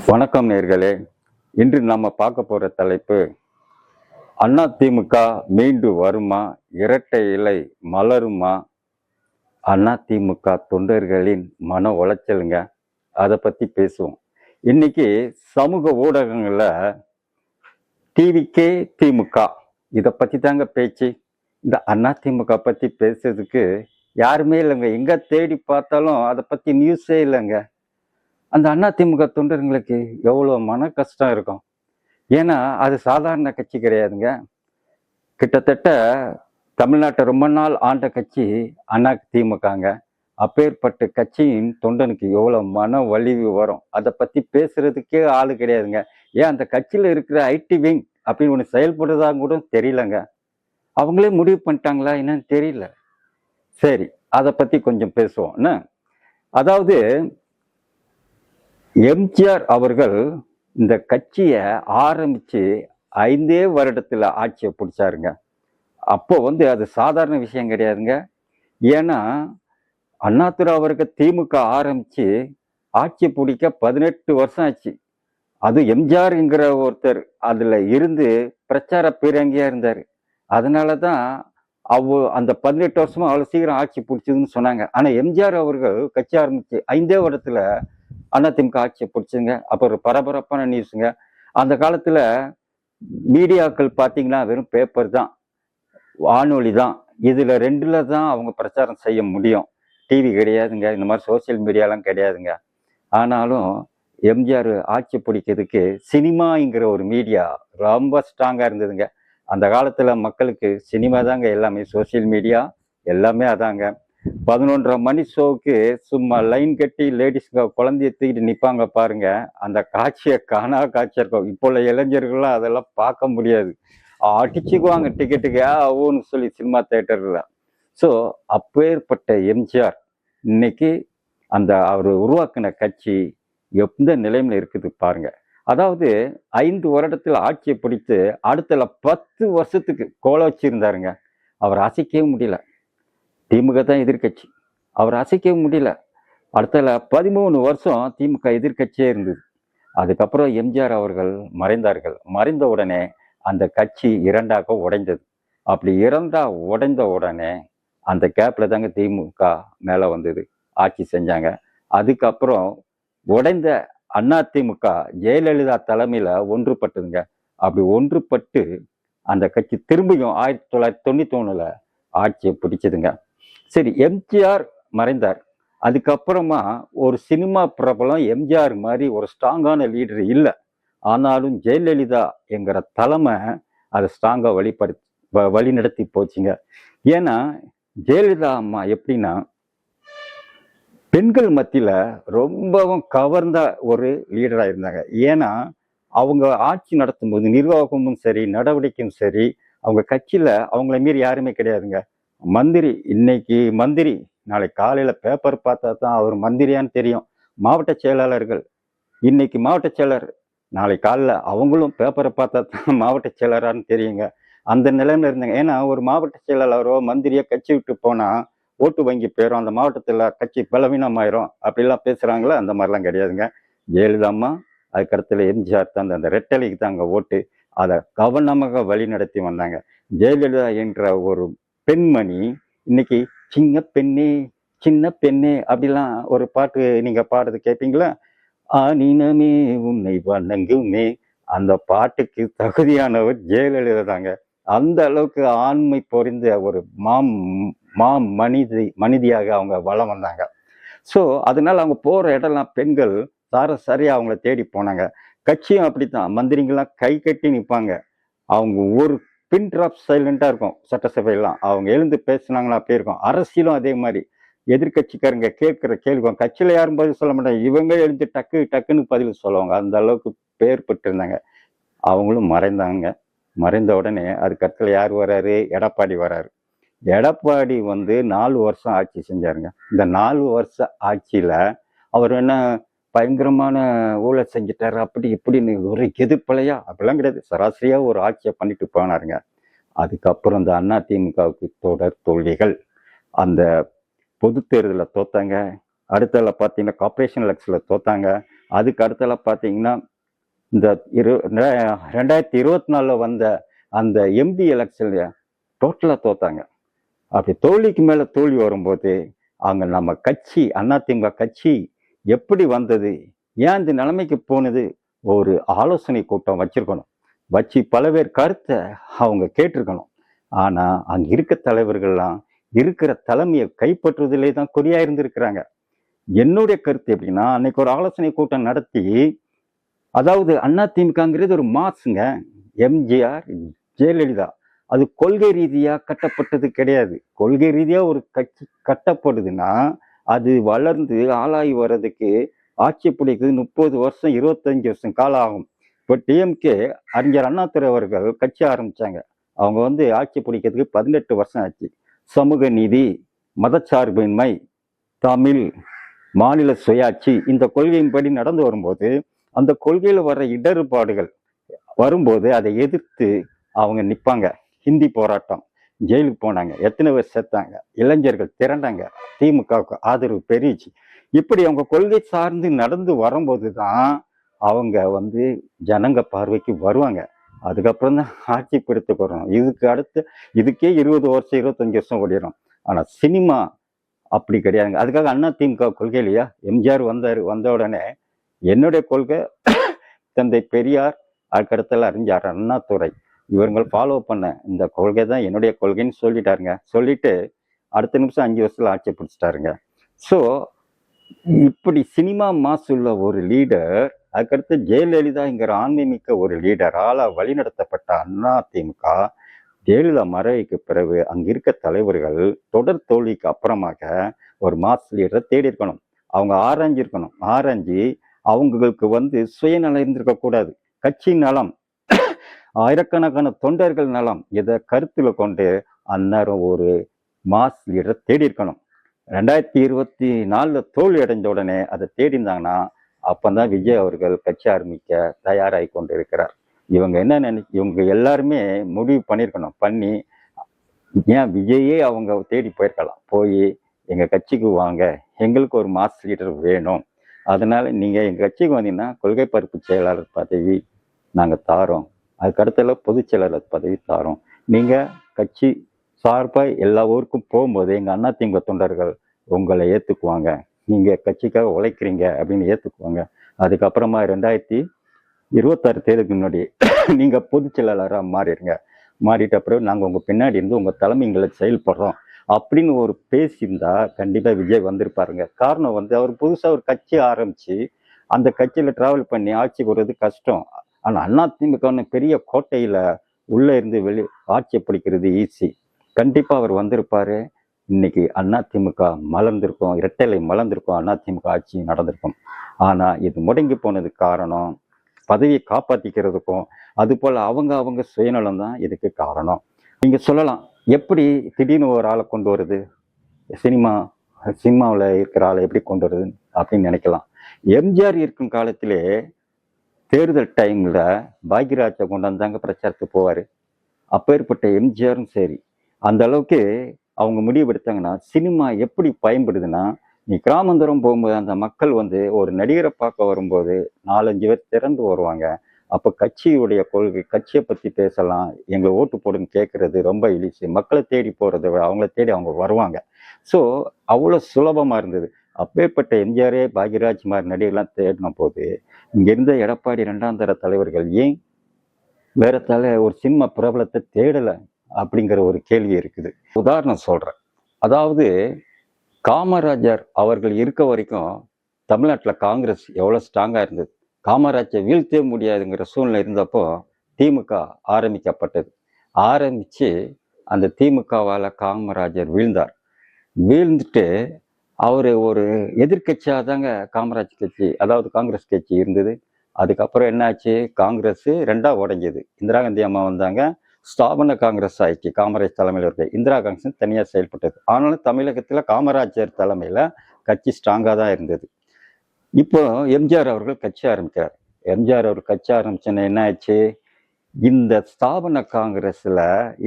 வணக்கம் நேர்களே. இன்று நம்ம பார்க்க போற தலைப்பு, அதிமுக மீண்டு வருமா, இரட்டை இலை மலருமா, அதிமுக தொண்டர்களின் மன உளைச்சலுங்க. அதை பத்தி பேசுவோம். இன்னைக்கு சமூக ஊடகங்கள்ல டிவிகே திமுக இதை பத்தி தாங்க பேச்சு. இந்த அதிமுக பத்தி பேசுறதுக்கு யாருமே இல்லைங்க. எங்க தேடி பார்த்தாலும் அதை பத்தி நியூஸே இல்லைங்க. அந்த அதிமுக தொண்டர்களுக்கு எவ்வளோ மன கஷ்டம் இருக்கும். ஏன்னா அது சாதாரண கட்சி கிடையாதுங்க. கிட்டத்தட்ட தமிழ்நாட்டை ரொம்ப நாள் ஆண்ட கட்சி அதிமுகங்க. அப்பேற்பட்ட கட்சியின் தொண்டனுக்கு எவ்வளோ மன வலிவு வரும். அதை பற்றி பேசுறதுக்கே ஆள் கிடையாதுங்க. ஏன் அந்த கட்சியில் இருக்கிற ஐடி விங் அப்படின்னு ஒன்று செயல்படுறதாங்க கூட தெரியலங்க. அவங்களே முடிவு பண்ணிட்டாங்களா என்னன்னு தெரியல. சரி, அதை பற்றி கொஞ்சம் பேசுவோம். என்ன அதாவது, எம்ஜிஆர் அவர்கள் இந்த கட்சியை ஆரம்பிச்சு 5 வருடத்துல ஆட்சியை பிடிச்சாருங்க. அப்போ அது சாதாரண விஷயம் கிடையாதுங்க. ஏன்னா அண்ணாதுரை அவருக்கு திமுக ஆரம்பிச்சு ஆட்சி பிடிக்க 18 வருஷம் ஆச்சு. அது எம்ஜிஆர்ங்கிற ஒருத்தர் அதுல இருந்து பிரச்சார பீரங்கியா இருந்தாரு. அதனாலதான் அந்த 18 வருஷமா அவ்வளவு சீக்கிரம் ஆட்சி பிடிச்சதுன்னு சொன்னாங்க. ஆனா எம்ஜிஆர் அவர்கள் கட்சி ஆரம்பிச்சு 5 வருடத்துல அதிமுக ஆட்சியை பிடிச்சுங்க. அப்போ ஒரு பரபரப்பான நியூஸுங்க. அந்த காலத்துல மீடியாக்கள் பார்த்தீங்கன்னா வெறும் பேப்பர் தான், வானொலி தான். இதுல 2ல தான் அவங்க பிரச்சாரம் செய்ய முடியும். டிவி கிடையாதுங்க, இந்த மாதிரி சோசியல் மீடியாலாம் கிடையாதுங்க. ஆனாலும் எம்ஜிஆர் ஆட்சி பிடிக்கிறதுக்கு சினிமாங்கிற ஒரு மீடியா ரொம்ப ஸ்ட்ராங்கா இருந்ததுங்க. அந்த காலத்துல மக்களுக்கு சினிமா தாங்க எல்லாமே, சோசியல் மீடியா எல்லாமே அதாங்க. 11:30 மணி ஷோவுக்கு சும்மா லைன் கட்டி லேடிஸ்ங்க குழந்தைய தூக்கிட்டு நிற்பாங்க பாருங்க. அந்த காட்சியை காணா காட்சியா இருக்கும். இப்போ உள்ள இளைஞர்கள்லாம் அதெல்லாம் பார்க்க முடியாது. அடிச்சுக்குவாங்க டிக்கெட்டுக்கு ஓன்னு சொல்லி சினிமா தேட்டர்ல. ஸோ அப்பேற்பட்ட எம்ஜிஆர் இன்னைக்கு அவர் உருவாக்கின கட்சி எந்த நிலைமையில இருக்குது பாருங்க. அதாவது 5 வருடத்தில் ஆட்சியை பிடித்து அடுத்த 10 வருஷத்துக்கு கோல வச்சிருந்தாருங்க. அவர் அசைக்கவே முடியல. திமுக தான் எதிர்கட்சி, அவர் அசைக்கவே முடியல. அடுத்த 13 வருஷம் திமுக எதிர்கட்சியே இருந்தது. அதுக்கப்புறம் எம்ஜிஆர் அவர்கள் மறைந்தார்கள். மறைந்த உடனே அந்த கட்சி 2ஆக உடைந்தது. அப்படி உடைந்த உடனே அந்த கேப்ல தாங்க திமுக மேல வந்தது, ஆட்சி செஞ்சாங்க. அதுக்கப்புறம் உடைந்த அதிமுக ஜெயலலிதா தலைமையில ஒன்றுபட்டதுங்க. அப்படி ஒன்றுபட்டு அந்த கட்சி திரும்பியும் 1991 ஆட்சியை பிடிச்சதுங்க. சரி, எம்ஜிஆர் மறைந்தார். அதுக்கப்புறமா ஒரு சினிமா பிரபலம் எம்ஜிஆர் மாதிரி ஒரு ஸ்ட்ராங்கான லீடர் இல்லை. ஆனாலும் ஜெயலலிதா என்கிற தலைமை அதை ஸ்ட்ராங்கா வழி நடத்தி போச்சுங்க. ஏன்னா ஜெயலலிதா அம்மா எப்படின்னா பெண்கள் மத்தியில ரொம்பவும் கவர்ந்த ஒரு லீடரா இருந்தாங்க. ஏன்னா அவங்க ஆட்சி நடத்தும் போது நிர்வாகமும் சரி, நடவடிக்கையும் சரி, அவங்க கட்சியில அவங்கள மீறி யாருமே கிடையாதுங்க. மந்திரி இன்னைக்கு மந்திரி, நாளைக்கு காலையில பேப்பர் பார்த்தா தான் அவர் மந்திரியான்னு தெரியும். மாவட்ட செயலாளர்கள் இன்னைக்கு மாவட்ட செயலர், நாளை காலைல அவங்களும் பேப்பரை பார்த்தா தான் மாவட்ட செயலரான்னு தெரியுங்க. அந்த நிலைமையில இருந்தாங்க. ஏன்னா ஒரு மாவட்ட செயலாளரோ மந்திரியோ கட்சி விட்டு போனா ஓட்டு வங்கி போயிடும், அந்த மாவட்டத்துல கட்சி பலவீனமாயிரும் அப்படிலாம் பேசுறாங்களா? அந்த மாதிரிலாம் கிடையாதுங்க. ஜெயலலிதா அம்மா, அதுக்கடுத்துல எம்ஜிஆர் தான் அந்த ரெட்டலைக்கு தாங்க ஓட்டு. அதை கவனமாக வழி நடத்தி வந்தாங்க. ஜெயலலிதா என்ற ஒரு பெண்மணி இன்னைக்கு சின்ன பெண்ணே சின்ன பெண்ணே அப்படிலாம் ஒரு பாட்டு நீங்க பாடுறது கேட்பீங்களா? ஆனினமே உன்னை வணங்குமே, அந்த பாட்டுக்கு தகுதியானவர் ஜெயலலிதா தாங்க. அந்த அளவுக்கு ஆண்மை பொறிந்த ஒரு மனிதியாக அவங்க வளம் வந்தாங்க. ஸோ அதனால அவங்க போற இடம்லாம் பெண்கள் சரியா அவங்கள தேடி போனாங்க. கட்சியும் அப்படித்தான், மந்திரிங்கெல்லாம் கை கட்டி நிற்பாங்க. அவங்க ஒரு பின் டிராப் சைலண்டா இருக்கும். சட்டசபையெல்லாம் அவங்க எழுந்து பேசினாங்களா அப்படி இருக்கும். அரசியலும் அதே மாதிரி. எதிர்கட்சிக்காரங்க கேட்கிற கேள்வி கட்சியில யாரும் பதில் சொல்ல மாட்டாங்க, இவங்க எழுந்து டக்குன்னு பதில் சொல்லுவாங்க. அந்த அளவுக்கு பேர் பெற்று இருந்தாங்க. அவங்களும் மறைந்தாங்க. மறைந்த உடனே அதுக்கடுத்துல யார் வராரு? எடப்பாடி வராரு. எடப்பாடி 4 வருஷம் ஆட்சி செஞ்சாருங்க. இந்த 4 வருஷ ஆட்சியில அவர் என்ன பயங்கரமான ஊழல் செஞ்சிட்டாரு அப்படி இப்படின்னு ஒரு எதிர்ப்பலையா அப்படிலாம் கிடையாது. சராசரியா ஒரு ஆட்சியை பண்ணிட்டு போனாருங்க. அதுக்கப்புறம் இந்த அதிமுகவுக்கு தொடர் தோல்விகள். அந்த பொது தேர்தலில் தோத்தாங்க. அடுத்ததுல பார்த்தீங்கன்னா கார்பரேஷன் எலெக்ஷன்ல தோத்தாங்க. அதுக்கு அடுத்தல பார்த்தீங்கன்னா இந்த 2024 வந்த அந்த எம்பி எலெக்ஷன்ல டோட்டலாக தோத்தாங்க. அப்படி தோல்விக்கு மேலே தோல்வி வரும்போது அங்கே நம்ம கட்சி அதிமுக கட்சி எப்படி வந்தது, ஏன் இந்த நிலைமைக்கு போனது, ஒரு ஆலோசனை கூட்டம் வச்சிருக்கணும். வச்சு பல பேர் கருத்தை அவங்க கேட்டிருக்கணும். ஆனால் அங்கே இருக்க தலைவர்கள்லாம் இருக்கிற தலைமையை கைப்பற்றுவதிலே தான் குறியா இருந்திருக்கிறாங்க. என்னுடைய கருத்து எப்படின்னா, அன்னைக்கு ஒரு ஆலோசனை கூட்டம் நடத்தி, அதாவது அதிமுகங்கிறது ஒரு மாசுங்க. எம்ஜிஆர், ஜெயலலிதா, அது கொள்கை ரீதியா கட்டப்பட்டது கிடையாது. கொள்கை ரீதியா ஒரு கட்சி கட்டப்படுதுன்னா அது வளர்ந்து ஆளாகி வர்றதுக்கு ஆட்சி பிடிக்கிறது 30 வருஷம் 25 வருஷம் காலம் ஆகும். இப்போ டிஎம்கே அறிஞர் அண்ணாதுரை அவர்கள் கட்சி ஆரம்பிச்சாங்க. அவங்க ஆட்சி பிடிக்கிறதுக்கு 18 வருஷம் ஆச்சு. சமூக நீதி, மதச்சார்பின்மை, தமிழ், மாநில சுயாட்சி, இந்த கொள்கையின்படி நடந்து வரும்போது அந்த கொள்கையில வர்ற இடர்பாடுகள் வரும்போது அதை எதிர்த்து அவங்க நிற்பாங்க. ஹிந்தி போராட்டம், ஜெயிலுக்கு போனாங்க, எத்தனை பேர் செத்தாங்க, இளைஞர்கள் திரண்டாங்க, திமுகவுக்கு ஆதரவு பெருச்சு. இப்படி அவங்க கொள்கை சார்ந்து நடந்து வரும்போது தான் அவங்க ஜனங்க பார்வைக்கு வருவாங்க. அதுக்கப்புறம் தான் ஆட்சி பிடித்துக்கு வரணும். இதுக்கே 20 வருஷம் 25 வருஷம் ஓடிடும். ஆனால் சினிமா அப்படி கிடையாதுங்க. அதுக்காக அதிமுக கொள்கை இல்லையா, எம்ஜிஆர் வந்த உடனே என்னுடைய கொள்கை தந்தை பெரியார், அதுக்கடுத்தல அறிஞர் அண்ணாதுரை இவர்கள் ஃபாலோ பண்ண இந்த கொள்கை தான் என்னுடைய கொள்கைன்னு சொல்லிட்டாருங்க. சொல்லிட்டு அடுத்த நிமிஷம் 5 வருஷத்துல ஆட்சி பிடிச்சிட்டாருங்க. ஸோ இப்படி சினிமா மாசு உள்ள ஒரு லீடர், அதுக்கடுத்து ஜெயலலிதாங்கிற ஆன்மீக ஒரு லீடரால வழிநடத்தப்பட்ட அதிமுக ஜெயலலிதா மறைவுக்கு பிறகு அங்க இருக்க தலைவர்கள் தொடர் தோல்விக்கு அப்புறமாக ஒரு மாஸ் லீடரை தேடி இருக்கணும். அவங்க ஆராய்ஞ்சிருக்கணும். ஆராய்ஞ்சி அவங்களுக்கு சுயநலம் இருந்திருக்க கூடாது. கட்சி நலம், ஆயிரக்கணக்கான தொண்டர்கள் நலம், இதை கருத்துல கொண்டு அந்நேரம் ஒரு மாஸ் லீடரை தேடி இருக்கணும். 2024 தோல்வி அடைஞ்ச உடனே அதை தேடிந்தாங்கன்னா அப்பந்தான் விஜய் அவர்கள் கட்சி ஆரம்பிக்க தயாராகி கொண்டு இருக்கிறார். இவங்க என்ன இவங்க எல்லாருமே முடிவு பண்ணியிருக்கணும். பண்ணி ஏன் விஜயே அவங்க தேடி போயிருக்கலாம். போய் எங்க கட்சிக்கு வாங்க, எங்களுக்கு ஒரு மாஸ் லீடர் வேணும், அதனால நீங்க எங்க கட்சிக்கு வந்தீங்கன்னா கொள்கை பரப்பு செயலாளர் பதவி நாங்க தாரோம், அதுக்கடுத்தல பொதுச் செயலாளர் பதவி தாரோம், நீங்க கட்சி சார்பாக எல்லா ஊருக்கும் போகும்போது எங்க அதிமுக தொண்டர்கள் உங்களை ஏத்துக்குவாங்க, நீங்க கட்சிக்காக உழைக்கிறீங்க அப்படின்னு ஏத்துக்குவாங்க. அதுக்கப்புறமா 2026 தேர்தலுக்கு முன்னாடி நீங்க பொதுச் செயலாளராக மாறிடுங்க, மாறிட்ட பிறகு நாங்கள் உங்க பின்னாடி இருந்து உங்க தலைமைங்களை செயல்படுறோம் அப்படின்னு ஒரு பேசியிருந்தா கண்டிப்பா விஜய் வந்திருப்பாருங்க. காரணம் அவர் புதுசா ஒரு கட்சி ஆரம்பிச்சு அந்த கட்சியில டிராவல் பண்ணி ஆட்சிக்கு வர்றது கஷ்டம். ஆனா அதிமுக பெரிய கோட்டையில உள்ள இருந்து ஆட்சியை பிடிக்கிறது ஈஸி. கண்டிப்பா அவர் வந்திருப்பாரு. இன்னைக்கு அதிமுக மலர்ந்திருக்கும், இரட்டைலை மலர்ந்திருக்கும், அதிமுக ஆட்சி நடந்திருக்கும். ஆனா இது முடங்கி போனதுக்கு காரணம் பதவியை காப்பாத்திக்கிறதுக்கும் அது போல அவங்க சுயநலம் தான் இதுக்கு காரணம். நீங்க சொல்லலாம், எப்படி திடீர்னு ஒரு ஆளை கொண்டு வருது, சினிமாவில் இருக்கிற ஆளை எப்படி கொண்டு வருது அப்படின்னு நினைக்கலாம். எம்ஜிஆர் இருக்கும் காலத்திலே தேர்தல் டைம்ல பாக்யராஜை கொண்டு வந்தாங்க, பிரச்சாரத்துக்கு போவாரு. அப்பேற்பட்ட எம்ஜிஆரும் சரி அந்த அளவுக்கு அவங்க முடிவெடுத்தாங்கன்னா சினிமா எப்படி பயன்படுதுன்னா, நீ கிராமந்தரம் போகும்போது அந்த மக்கள் ஒரு நடிகரை பார்க்க வரும்போது 4-5 பேர் திறந்து வருவாங்க. அப்போ கட்சியுடைய கொள்கை, கட்சியை பற்றி பேசலாம், எங்களை ஓட்டு போடுன்னு கேட்கறது ரொம்ப இழிச்சு. மக்களை தேடி போகிறத விட அவங்கள தேடி அவங்க வருவாங்க. ஸோ அவ்வளோ சுலபமாக இருந்தது. அப்பேற்பட்ட எம்ஜிஆரே பாக்யராஜ் மாதிரி நடிகர்லாம் தேடின போது இங்கிருந்த எடப்பாடி 2ஆம் தர தலைவர்கள் ஏன் வேற ஒரு சினிமா பிரபலத்தை தேடலை அப்படிங்கிற ஒரு கேள்வி இருக்குது. உதாரணம் சொல்கிறேன். அதாவது காமராஜர் அவர்கள் இருக்க வரைக்கும் தமிழ்நாட்டில் காங்கிரஸ் எவ்வளோ ஸ்ட்ராங்காக இருந்தது. காமராஜை வீழ்த்தே முடியாதுங்கிற சூழ்நிலை இருந்தப்போ திமுக ஆரம்பிக்கப்பட்டது. ஆரம்பித்து அந்த திமுகவால் காமராஜர் வீழ்ந்தார். வீழ்ந்துட்டு அவர் ஒரு எதிர்கட்சியாக தாங்க காமராஜ் கட்சி, அதாவது காங்கிரஸ் கட்சி இருந்தது. அதுக்கப்புறம் என்னாச்சு, காங்கிரஸ் 2ஆக உடைஞ்சது. இந்திரா காந்தி அம்மா வந்தாங்க, ஸ்தாபன காங்கிரஸ் ஆயிடுச்சு. காமராஜ் தலைமையில் இருக்க இந்திரா காங்கிரஸ் தனியாக செயல்பட்டது. ஆனாலும் தமிழகத்தில் காமராஜர் தலைமையில் கட்சி ஸ்ட்ராங்காக தான் இருந்தது. இப்போ எம்ஜிஆர் அவர்கள் கட்சி ஆரம்பிக்கிறார். எம்ஜிஆர் அவர் கட்சி ஆரம்பிச்சோன்னா என்ன ஆச்சு, இந்த ஸ்தாபன காங்கிரஸ்ல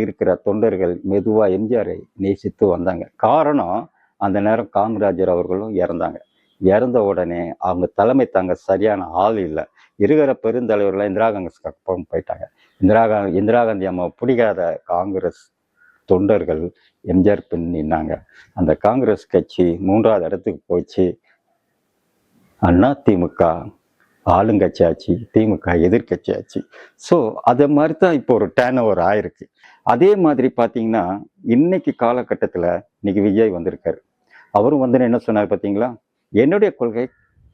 இருக்கிற தொண்டர்கள் மெதுவா எம்ஜிஆரை நேசித்து வந்தாங்க. காரணம் அந்த நேரம் காமராஜர் அவர்களும் இறந்தாங்க. இறந்த உடனே அவங்க தலைமை தாங்க சரியான ஆள் இல்லை. இருக்கிற பெருந்தலைவர்கள் இந்திரா காங்கிரஸ்க்கு அப்புறம் போயிட்டாங்க. இந்திரா காந்தி அம்மா பிடிக்காத காங்கிரஸ் தொண்டர்கள் எம்ஜிஆர் பின் நின்னாங்க. அந்த காங்கிரஸ் கட்சி 3வது இடத்துக்கு போச்சு. அதிமுக ஆளுங்கட்சி ஆச்சு, திமுக எதிர்கட்சி ஆச்சு. ஸோ அதை மாதிரி தான் இப்போ ஒரு டேர்ன் ஓவர் ஆயிருக்கு. அதே மாதிரி பார்த்தீங்கன்னா இன்னைக்கு காலகட்டத்தில் இன்னைக்கு விஜய் வந்திருக்காரு. அவரும் வந்து என்ன சொன்னார் பார்த்தீங்களா, என்னுடைய கொள்கை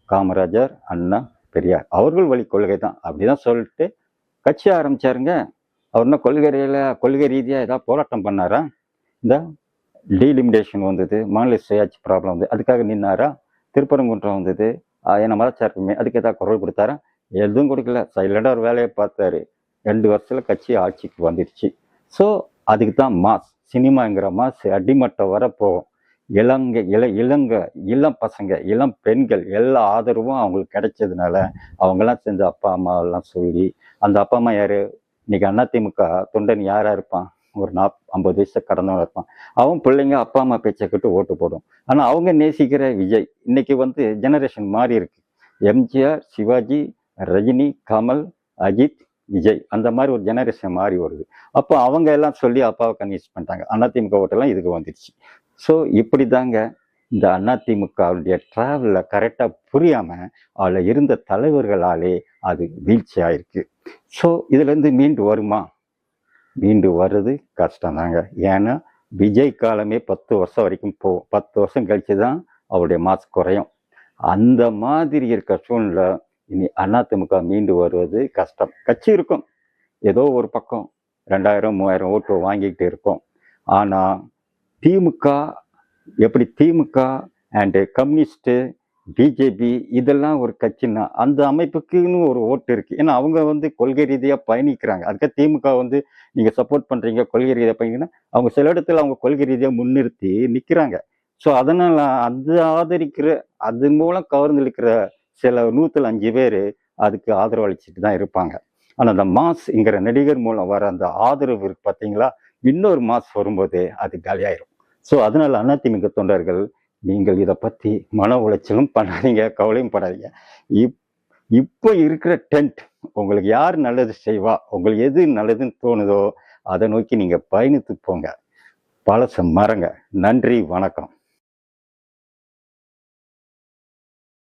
காமராஜர், அண்ணா, பெரியார் அவர்கள் வழி கொள்கை தான் அப்படிதான் சொல்லிட்டு கட்சி ஆரம்பிச்சாருங்க. அவர் என்ன கொள்கை ரீதியாக ஏதாவது போராட்டம் பண்ணாரா? இந்த டீலிமிடேஷன் வந்தது, மாநில சுயாட்சி ப்ராப்ளம் வந்து அதுக்காக நின்னாரா? திருப்பரங்குன்றம் வந்தது, என்ன மதச்சார்புமே அதுக்கு ஏதாவது குரல் கொடுத்தாரா? எதுவும் கொடுக்கல. சைலண்டாக ஒரு வேலையை பார்த்தாரு. 2 வருஷத்துல கட்சி ஆட்சிக்கு வந்துடுச்சு. ஸோ அதுக்கு தான் மாஸ், சினிமாங்கிற மாஸ் அடிமட்டம் வர போகும். இளம் பசங்க, இளம் பெண்கள் எல்லா ஆதரவும் அவங்களுக்கு கிடைச்சதுனால அவங்கெல்லாம் சேர்ந்து அப்பா அம்மாவெல்லாம் சொல்லி, அந்த அப்பா அம்மா யாரு? இன்னைக்கு அதிமுக தொண்டன் யாரா இருப்பான்? ஒரு 50 வயசு கடந்தவன் இருப்பான். அவன் பிள்ளைங்க அப்பா அம்மா பேச்சை கேட்டு ஓட்டு போடும். ஆனா அவங்க நேசிக்கிற விஜய். இன்னைக்கு வந்து ஜெனரேஷன் மாறி இருக்கு. எம்ஜிஆர், சிவாஜி, ரஜினி, கமல், அஜித், விஜய் அந்த மாதிரி ஒரு ஜெனரேஷன் மாறி வருது. அப்போ அவங்க எல்லாம் சொல்லி அப்பாவை கன்வின்ஸ் பண்ணிட்டாங்க. அதிமுக ஓட்டெல்லாம் இதுக்கு வந்துடுச்சு. ஸோ இப்படி தாங்க இந்த அதிமுகவுடைய டிராவலில் கரெக்டாக புரியாமல் அதில் இருந்த தலைவர்களாலே அது வீழ்ச்சி ஆயிருக்கு. ஸோ இதுலேருந்து மீண்டு வருமா? மீண்டு வர்றது கஷ்டம் தாங்க. ஏன்னா விஜய் காலமே 10 வருஷம் வரைக்கும் போகும். 10 வருஷம் கழிச்சு தான் அவருடைய மாஸ் குறையும். அந்த மாதிரி இருக்க சூழ்நிலை இனி அதிமுக மீண்டு வருவது கஷ்டம். கட்சி இருக்கும், ஏதோ ஒரு பக்கம் 2000 3000 ஓட்டு வாங்கிக்கிட்டு இருக்கும். ஆனால் திமுக எப்படி திமுக அண்டு கம்யூனிஸ்ட்டு, பிஜேபி இதெல்லாம் ஒரு கட்சின்னா அந்த அமைப்புக்குன்னு ஒரு ஓட்டு இருக்கு. ஏன்னா அவங்க வந்து கொள்கை ரீதியாக பயணிக்கிறாங்க. அதுக்காக திமுக வந்து நீங்கள் சப்போர்ட் பண்ணுறீங்க கொள்கை ரீதியாக பயணிங்கன்னா அவங்க சில இடத்துல அவங்க கொள்கை ரீதியாக முன்னிறுத்தி நிற்கிறாங்க. ஸோ அதனால் அது ஆதரிக்கிற அது மூலம் கவர்ந்தளிக்கிற சில 105 பேர் அதுக்கு ஆதரவு அளிச்சுட்டு தான் இருப்பாங்க. ஆனால் அந்த மாஸ்ங்கிற நடிகர் மூலம் வர அந்த ஆதரவு இருக்கு பார்த்தீங்களா, இன்னொரு மாஸ் வரும்போது அது காலியாயிரும். ஸோ அதனால் அதிமுக தொண்டர்கள் நீங்கள் இதை பற்றி மன உளைச்சலும் பண்ணாதீங்க, கவலையும் படாதீங்க. இப்போ இருக்கிற டென்ட் உங்களுக்கு யார் நல்லது செய்வா, உங்களுக்கு எது நல்லதுன்னு தோணுதோ அதை நோக்கி நீங்கள் பயணித்து போங்க. பழச மறங்க. நன்றி, வணக்கம்.